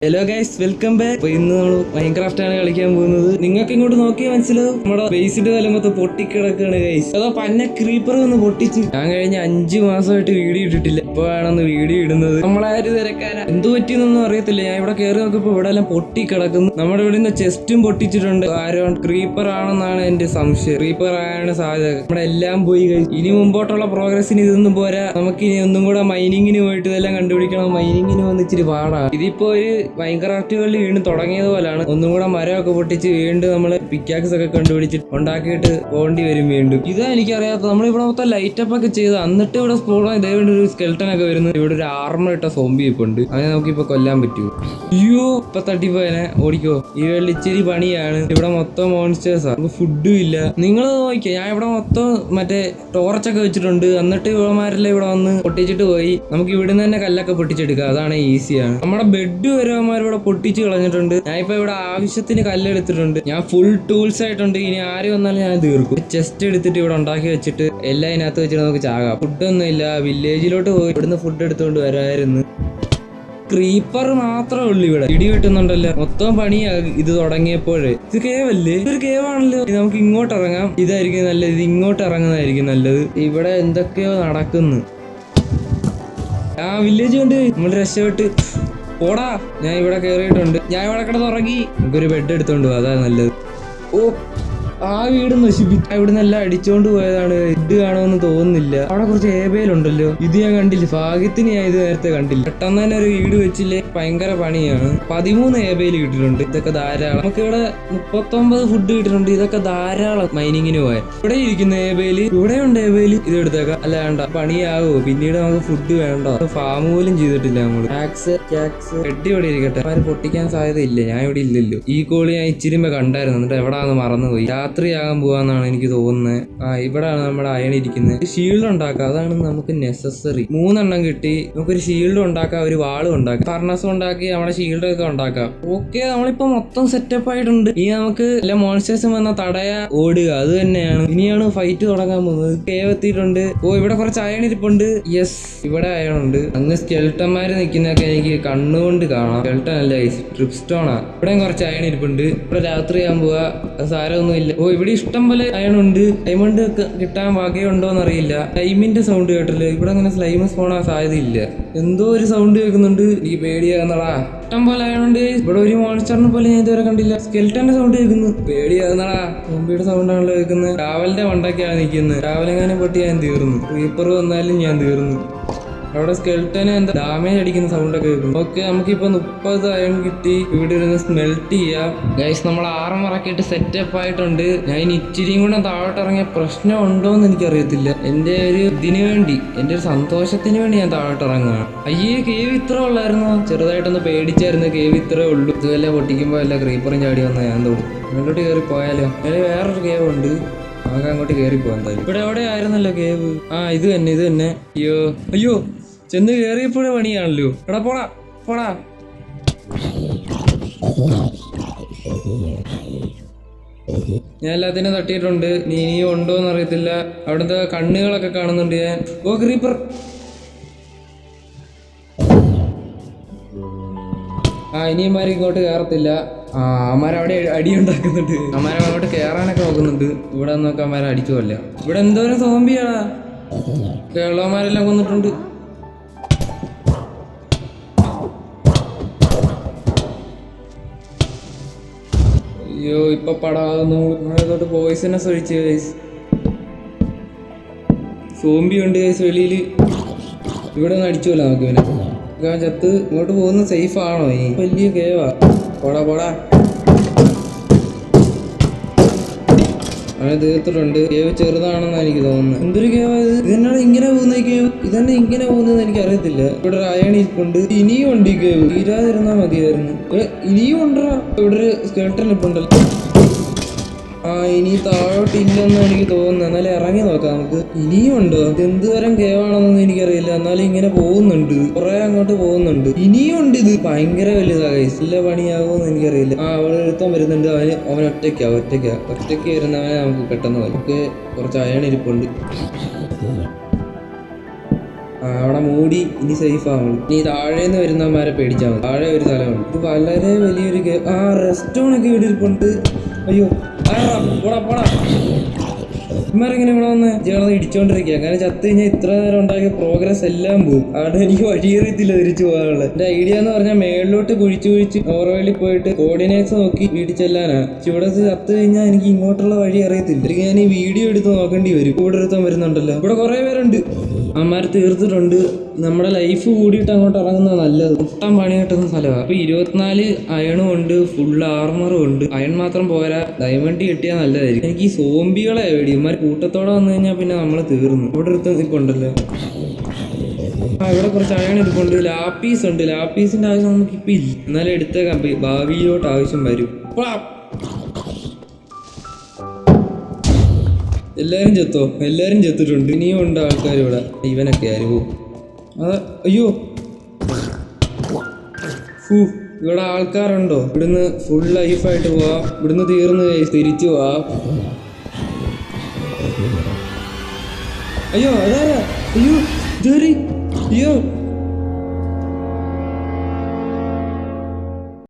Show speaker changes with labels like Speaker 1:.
Speaker 1: Hello guys, welcome back. അപ്പൊ ഇന്ന് നമ്മൾ മൈൻക്രാഫ്റ്റ് ആണ് കളിക്കാൻ പോകുന്നത്. നിങ്ങൾക്ക് ഇങ്ങോട്ട് നോക്കിയാൽ മനസ്സിലാവും നമ്മുടെ ബേസിന്റെ തല മൊത്തം പൊട്ടിക്കിടക്കാണ് ഗൈസ്. അതോ പന്ന ക്രീപ്പർ ഒന്ന് പൊട്ടിച്ച്. ഞാൻ കഴിഞ്ഞ 5 മാസമായിട്ട് വീഡിയോ ഇട്ടിട്ടില്ല. ഇപ്പോഴാണെന്ന് വീഡിയോ ഇടുന്നത്. നമ്മളാരും തിരക്കാരാ എന്ത് പറ്റിയെന്നൊന്നും അറിയത്തില്ല. ഞാൻ ഇവിടെ കയറി നോക്കിയപ്പോ ഇവിടെ എല്ലാം പൊട്ടിക്കിടക്കുന്നു. നമ്മുടെ ഇവിടെ നിന്ന് ചെസ്റ്റും പൊട്ടിച്ചിട്ടുണ്ട്. ആരോ ക്രീപ്പർ ആണെന്നാണ് എന്റെ സംശയം. ക്രീപ്പർ ആയാണ് സാധ്യത. നമ്മുടെ എല്ലാം പോയി ഗൈസ്. ഇനി മുമ്പോട്ടുള്ള പ്രോഗ്രസിന് ഇതൊന്നും പോരാ. നമുക്ക് ഇനി ഒന്നും കൂടെ മൈനിങ്ങിന് പോയിട്ട് ഇതെല്ലാം കണ്ടുപിടിക്കണം. മൈനിങ്ങിന് വന്ന് ഇച്ചിരി പാടാ. ഇതിപ്പോ ഒരു മൈൻക്രാഫ്റ്റ് കളി വീണ്ടും തുടങ്ങിയത് പോലാണ്. ഒന്നും കൂടെ മരമൊക്കെ പൊട്ടിച്ച് വീണ്ടും നമ്മള് പിക്കാക്സ് ഒക്കെ കണ്ടുപിടിച്ചിട്ട് ഉണ്ടാക്കിയിട്ട് പോകേണ്ടി വരും വീണ്ടും. ഇതാ എനിക്കറിയാത്ത നമ്മളിവിടെ മൊത്തം ലൈറ്റപ്പ് ഒക്കെ ചെയ്ത് എന്നിട്ട് ഇവിടെ സ്പോളാണ് ഇതേവേണ്ടി ഒരു സ്കെൽട്ടൻ ഒക്കെ വരുന്നു. ഇവിടെ ഒരു ആർമർ ഇട്ട സോംബി ഇപ്പൊ ഉണ്ട്. അതിനെ നമുക്കിപ്പോ കൊല്ലാൻ പറ്റുമോ? അയ്യോ, ഇപ്പൊ തട്ടിപ്പോയനെ. ഓടിക്കോ. ഈ വെള്ളി ഇച്ചിരി പണിയാണ്. ഇവിടെ മൊത്തം മോൺസ്റ്റേഴ്സാ. നമുക്ക് ഫുഡും ഇല്ല. നിങ്ങൾ നോക്കിയാ ഞാൻ ഇവിടെ മൊത്തം മറ്റേ ടോർച്ചൊക്കെ വെച്ചിട്ടുണ്ട്. എന്നിട്ട് ഇവന്മാരെല്ലാം ഇവിടെ വന്ന് പൊട്ടിച്ചിട്ട് പോയി. നമുക്ക് ഇവിടുന്ന് തന്നെ കല്ലൊക്കെ പൊട്ടിച്ചെടുക്കാം. അതാണ് ഈസിയാണ്. നമ്മുടെ ബെഡ് വരെ ഇവിടെ പൊട്ടിച്ച് കളഞ്ഞിട്ടുണ്ട്. ഞാൻ ഇപ്പൊ ഇവിടെ ആവശ്യത്തിന് കല്ലെടുത്തിട്ടുണ്ട്. ഞാൻ ഫുൾ ടൂൾസ് ആയിട്ടുണ്ട്. ഇനി ആര് വന്നാലും ഞാൻ തീർക്കും. ചെസ്റ്റ് എടുത്തിട്ട് ഇവിടെ ഉണ്ടാക്കി വെച്ചിട്ട് എല്ലാം ഇതിനകത്ത് വെച്ചിട്ട് നമുക്ക് ചാകാം. ഫുഡൊന്നും ഇല്ല. വില്ലേജിലോട്ട് പോയി ഇവിടുന്ന് ഫുഡ് എടുത്തുകൊണ്ട് വരായിരുന്നു. ക്രീപ്പർ മാത്രമേ ഉള്ളൂ ഇവിടെ. ഇടി വെട്ടുന്നുണ്ടല്ലോ. മൊത്തം പണിയാ ഇത് തുടങ്ങിയപ്പോഴേ. ഇത് കേവല്ലേ? ഇതൊരു കേവാണല്ലോ. നമുക്ക് ഇങ്ങോട്ട് ഇറങ്ങാം. ഇതായിരിക്കും നല്ലത്. ഇത് ഇങ്ങോട്ട് ഇറങ്ങുന്നതായിരിക്കും നല്ലത്. ഇവിടെ എന്തൊക്കെയോ നടക്കുന്നു. ആ വില്ലേജ് കൊണ്ട് നമ്മൾ രക്ഷപ്പെട്ട് ഓടാ. ഞാൻ ഇവിടെ കയറിയിട്ടുണ്ട്. ഞാൻ ഇവിടെ കിടന്ന് ഉറങ്ങി. നമുക്കൊരു ബെഡ് എടുത്തോണ്ട് പോവാ. അതാ നല്ലത്. ഓ, ആ വീട് നശിപ്പിച്ചു. ഇവിടുന്ന് എല്ലാം അടിച്ചോണ്ട് പോയതാണ്. ഇത് കാണുമെന്ന് തോന്നുന്നില്ല. അവിടെ കുറച്ച് ഏബേലുണ്ടല്ലോ. ഇത് ഞാൻ കണ്ടില്ല. ഭാഗ്യത്തിന് ഞാൻ ഇത് നേരത്തെ കണ്ടില്ല. പെട്ടെന്ന് തന്നെ ഒരു വീട് വെച്ചില്ലേ. ഭയങ്കര പണിയാണ്. 13 ഏബേല് കിട്ടിയിട്ടുണ്ട്. ഇതൊക്കെ ധാരാളം. നമുക്ക് ഇവിടെ 39 ഫുഡ് കിട്ടിയിട്ടുണ്ട്. ഇതൊക്കെ ധാരാളം മൈനിങ്ങിന് പോയാൽ. ഇവിടെ ഇരിക്കുന്ന ഏബേല്, ഇവിടെ ഉണ്ട് ഏബേല്. ഇത് എടുത്തേക്കാം. അല്ല വേണ്ട, പണിയാവോ. പിന്നീട് നമുക്ക് ഫുഡ് വേണ്ട. ഫാം പോലും ചെയ്തിട്ടില്ല നമ്മൾ. ഹെഡ് ഇവിടെ ഇരിക്കട്ടെ. ആരും പൊട്ടിക്കാൻ സാധ്യതയില്ല. ഞാൻ ഇവിടെ ഇല്ലല്ലോ. ഈ കോളി ഞാൻ ഇച്ചിരിമ്പോ കണ്ടായിരുന്നു. എന്നിട്ട് എവിടാന്ന് മറന്നുപോയി. രാത്രിയാകാൻ പോവാന്നാണ് എനിക്ക് തോന്നുന്നത്. ഇവിടാണ് നമ്മുടെ അയൺ ഇരിക്കുന്നത്. ഷീൽഡ് ഉണ്ടാക്കാം. അതാണ് നമുക്ക് നെസസറി. 3 എണ്ണം കിട്ടി. നമുക്കൊരു ഷീൽഡ് ഉണ്ടാക്കാം. ഒരു വാളും ഉണ്ടാക്കാം. ഫർണസ് ഉണ്ടാക്കി നമ്മുടെ ഷീൽഡ് ഒക്കെ ഉണ്ടാക്കാം. ഓക്കെ, നമ്മളിപ്പോ മൊത്തം സെറ്റപ്പ് ആയിട്ടുണ്ട്. ഇനി നമുക്ക് എല്ലാ മോൺസ്റ്റേഴ്സും വന്ന തടയാ ഓടുക. അത് തന്നെയാണ്. ഇനിയാണ് ഫൈറ്റ് തുടങ്ങാൻ പോകുന്നത്. കേവ് എത്തിയിട്ടുണ്ട്. ഓ, ഇവിടെ കുറച്ച് അയൺ ഇരിപ്പുണ്ട്. യെസ്, ഇവിടെ അയൺ ഉണ്ട്. അങ്ങ് സ്കെൽട്ടന്മാര് നിൽക്കുന്നതൊക്കെ എനിക്ക് കണ്ണുകൊണ്ട് കാണാം. സ്കെൽട്ടൻ അല്ല, ട്രിപ്സ്റ്റോണാ. ഇവിടെയും കുറച്ച് അയൺ ഇരിപ്പുണ്ട്. ഇവിടെ രാത്രിയാകാൻ പോവാ. സാരമൊന്നുമില്ല. ഓ, ഇവിടെ ഇഷ്ടം പോലെ അയണുണ്ട്. ഡയമണ്ട് കിട്ടാൻ വകയുണ്ടോന്ന് അറിയില്ല. ടൈമിന്റെ സൗണ്ട് കേട്ടല്ലോ. ഇവിടെ അങ്ങനെ സ്ലൈം സ്പോണാൻ സാധ്യതയില്ല. എന്തോ ഒരു സൗണ്ട് കേൾക്കുന്നുണ്ട്. ഈ പേടിയാകുന്നടാ. ഇഷ്ടം പോലെ അയണുണ്ട്. ഇവിടെ ഒരു മോൺസ്റ്ററിനെ പോലെ ഞാൻ ഇതുവരെ കണ്ടില്ല. സ്കെൽട്ടന്റെ സൗണ്ട് കേൾക്കുന്നു. പേടിയാകുന്നടാ. സോംബിയുടെ സൗണ്ട് ആണല്ലോ കേൾക്കുന്നത്. രാവലിന്റെ വണ്ടൊക്കെയാണ് നിൽക്കുന്നത്. രാവലെങ്ങാനും പൊട്ടി ഞാൻ തീർന്നു. ക്രീപ്പർ വന്നാലും ഞാൻ തീർന്നു. അവിടെ സ്കെൽട്ടന് എന്താ ഡാമേജ് അടിക്കുന്ന സൗണ്ട് ഒക്കെ കേൾക്കും. ഓക്കെ, നമുക്കിപ്പോ 30 അയൺ കിട്ടി. ഇവിടെ ഇരുന്ന് സ്മെൽറ്റ് ചെയ്യാം. ഗൈസ്, നമ്മൾ ആർമറക്കിയിട്ട് സെറ്റപ്പ് ആയിട്ടുണ്ട്. ഞാൻ ഇനി ഇച്ചിരിയും കൂടെ താഴോട്ട് ഇറങ്ങിയ പ്രശ്നം ഉണ്ടോന്ന് എനിക്കറിയത്തില്ല. എന്റെ ഒരു ഇതിന് വേണ്ടി, എന്റെ ഒരു സന്തോഷത്തിന് വേണ്ടി ഞാൻ താഴോട്ട് ഇറങ്ങുകയാണ്. അയ്യേ, കേവ് ഇത്ര ഉള്ളായിരുന്നു. ചെറുതായിട്ടൊന്ന് പേടിച്ചായിരുന്നു. കേവ് ഇത്രേ ഉള്ളൂ. ഇതുവല്ല പൊട്ടിക്കുമ്പോ അല്ല ക്രീപ്പറും ചാടി വന്നാൽ ഞാൻ തോന്നും. അങ്ങോട്ട് കയറി പോയാലോ? അതിൽ വേറൊരു കേവ് ഉണ്ട്. ആകെ അങ്ങോട്ട് കയറി പോകാൻ എന്തായാലും. ഇവിടെ എവിടെ ആയിരുന്നല്ലോ കേവ്. ഇത് തന്നെ. അയ്യോ, ചെന്ന് കയറിയപ്പോഴേ പണിയാണല്ലോ. എടാ പോടാ പോടാ. ഞാൻ എല്ലാത്തിനും തട്ടിയിട്ടുണ്ട്. നീ ഇനിയും ഉണ്ടോന്ന് അറിയത്തില്ല. അവിടുത്തെ കണ്ണുകളൊക്കെ കാണുന്നുണ്ട് ഞാൻ. ഓ, ക്രീപ്പർ. ഇനിയന്മാര് ഇങ്ങോട്ട് കയറത്തില്ല. അമ്മാരവിടെ അടിയുണ്ടാക്കുന്നുണ്ട്. അമ്മാരെ അങ്ങോട്ട് കയറാനൊക്കെ നോക്കുന്നുണ്ട്. ഇവിടെ നിന്നൊക്കെ അമ്മാരെ അടിച്ചു കൊല്ല. ഇവിടെ എന്തോരം സോംബിയാടാ. കേരളമാരെല്ലാം കൊന്നിട്ടുണ്ട്. അയ്യോ, ഇപ്പൊ പടാകുന്നു. നമ്മളോട്ട് പോയിസണസ് ഒഴിച്ച് ഗൈസ്. സോംബി ഉണ്ട് ഗൈസ് വെളിയിൽ. ഇവിടെ ഒന്ന് അടിച്ചോല്ല നമുക്ക്. ഇവനെ ചത്ത് ഇങ്ങോട്ട് പോകുന്ന സേഫ് ആണോ? ഈ വലിയ കേവാ. പോടാ. അവനെ തീർത്തിട്ടുണ്ട്. കേവ് ചെറുതാണെന്നാണ് എനിക്ക് തോന്നുന്നത്. എന്തൊരു കേവാ ഇത്? ഇതെന്നാണ് ഇങ്ങനെ പോകുന്ന കേവ്? ഇതന്നെ ഇങ്ങനെ പോകുന്നതെന്ന് എനിക്ക് അറിയത്തില്ല. ഇവിടെ ഒരു അയൺ ഇരിപ്പുണ്ട്. ഇനിയും ഉണ്ട് ഈ കേവ്. തീരാതിരുന്നാ മതിയായിരുന്നു. ഇനിയും ഉണ്ടോ? ഇവിടെ ഒരു സ്കെൽട്ടൻ ഇപ്പുണ്ടല്ലോ. ഇനി താഴോട്ട് ഇല്ലെന്ന് എനിക്ക് തോന്നുന്നു. എന്നാലും ഇറങ്ങി നോക്കാം നമുക്ക്. ഇനിയും ഉണ്ടോ? എന്ത് തരം കേവാണെന്നൊന്നും എനിക്കറിയില്ല. എന്നാലും ഇങ്ങനെ പോകുന്നുണ്ട്. കുറെ അങ്ങോട്ട് പോകുന്നുണ്ട്. ഇനിയും ഉണ്ട്. ഇത് ഭയങ്കര വലുതാ ഗൈസ്. ഇല്ല പണിയാകുമെന്ന് എനിക്കറിയില്ല. അവിടെ എഴുത്താൻ വരുന്നുണ്ട്. അവൻ ഒറ്റയ്ക്ക് വരുന്നവനെ നമുക്ക് പെട്ടെന്ന് പോലെ. കുറച്ച് അയൺ ഇരിപ്പുണ്ട്. അവിടെ മൂടി ഇനി സേഫ് ആവണം. ഇനി താഴേന്ന് വരുന്നവന്മാരെ പേടിച്ചാൽ മതി. താഴെ ഒരു സ്ഥലമുണ്ട്. ഇത് വളരെ വലിയൊരു റെസ്റ്റോറൻ്റ് ഇവിടെ ഇരിപ്പുണ്ട്. അയ്യോ പോടാ ഇമാരെങ്ങനെ ഇവിടെ വന്ന് ചേർന്ന് ഇടിച്ചോണ്ടിരിക്കുക. അങ്ങനെ ചത്ത് കഴിഞ്ഞാൽ ഇത്ര നേരം ഉണ്ടാക്കിയ പ്രോഗ്രസ് എല്ലാം പോകും. അവിടെ എനിക്ക് വഴിയറിയത്തില്ല തിരിച്ചു പോകാനുള്ളത്. എന്റെ ഐഡിയ എന്ന് പറഞ്ഞാൽ മേളിലോട്ട് കുഴിച്ച് ഓർവേളിൽ പോയിട്ട് കോർഡിനേറ്റ്സ് നോക്കി വീട്ടിൽ ചെല്ലാനാ. ഇവിടെ ചത്ത് കഴിഞ്ഞാൽ എനിക്ക് ഇങ്ങോട്ടുള്ള വഴി അറിയത്തില്ല. ഞാൻ ഈ വീഡിയോ എടുത്ത് നോക്കേണ്ടി വരും. ഇവിടെ ഒരുത്തം വരുന്നുണ്ടല്ലോ. ഇവിടെ കുറെ പേരുണ്ട്. അമ്മമാർ തീർത്തിട്ടുണ്ട്. നമ്മുടെ ലൈഫ് കൂടിയിട്ട് അങ്ങോട്ട് ഇറങ്ങുന്നത് നല്ലത്. ഒട്ടാൻ പണി കിട്ടുന്ന സ്ഥലമാണ്. അപ്പൊ 24 അയണും ഉണ്ട്, ഫുൾ ആർമറും ഉണ്ട്. അയൺ മാത്രം പോരാ, ഡയമണ്ട് കിട്ടിയാൽ നല്ലതായിരിക്കും. എനിക്ക് ഈ സോംബികളെ വേടി. ഇമാർ കൂട്ടത്തോടെ വന്നു കഴിഞ്ഞാൽ പിന്നെ നമ്മൾ തീർന്നു. ഇവിടെ ഒരു ഇരിപ്പുണ്ടല്ലോ. ഇവിടെ കുറച്ച് അയൺ ഇരിപ്പുണ്ട്. ലാപ്പീസ് ഉണ്ട്. ലാപ്പീസിന്റെ ആവശ്യം നമുക്ക് ഇപ്പൊ ഇല്ല. എന്നാലും എടുത്തേക്കാം, ഭാവിയിലോട്ട് ആവശ്യം വരും. എല്ലാരും ചത്തോ? എല്ലാരും ചത്തിട്ടുണ്ട്. ഇനിയും ഉണ്ട് ആൾക്കാർ ഇവിടെ. ഇവനൊക്കെ ആരും അയ്യോ ഇവിടെ ആൾക്കാരുണ്ടോ? ഇവിടുന്ന് ഫുൾ ലൈഫായിട്ട് പോവാ. ഇവിടുന്ന് തീർന്നു തിരിച്ചു പോവാ. അയ്യോ അതാരാ? അയ്യോ